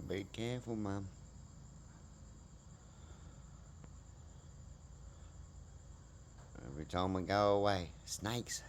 Be careful, Mum. Every time we go away, snakes.